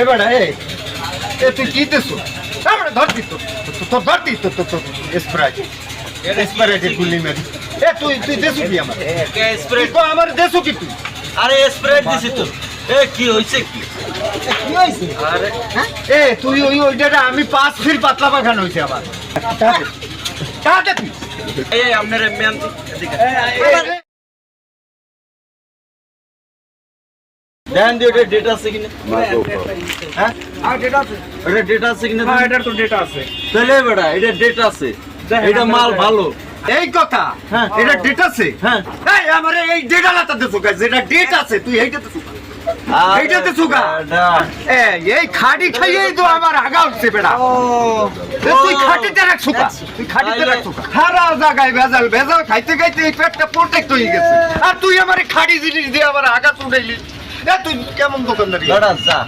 এবারে তুই কি দেছো আমরা ধরতি তোর ধরতি তো স্প্রাইট স্প্রাইটের গুলি মেরি তুই দেছো কি আমার স্প্রে তো আমার দেছো কি তুই আরে স্প্রাইট দিছি তো কি হইছে কি কি হয়েছে আরে তুই ওইটা আমি 5 ফিল পাতলা পাখানো হয়েছে আমার টাকা তুই আপনার মেন এদিকে দেন দিও ডেটা আছে কিনা হ্যাঁ ডেটা আছে এটা ডেটা আছে কিনা এটার তো ডেটা আছে তাহলে বেটা এটা ডেটা আছে এটা মাল ভালো এই কথা হ্যাঁ। এটা ডেট আছে হ্যাঁ আমার এই ডেটা লাতা দেছো গাইস যেটা ডেট আছে তুই এইটাতে সুগা এইটাতে সুগা এই খাড়ি খাইয়েই তো আমার আগা উঠছে বেটা তুই খাটিতে রাখ সুগা তুই খাটিতে রাখ সুগা সারা জায়গায় ভেজাল ভেজাল খাইতে খাইতে এই পেটটা প্রোটেক্ট হয়ে গেছে আর তুই আমার খাড়ি জিনিস দিয়ে আমার আগা চুড়াইলি তুই কেমন দোকানদারি বেটা যা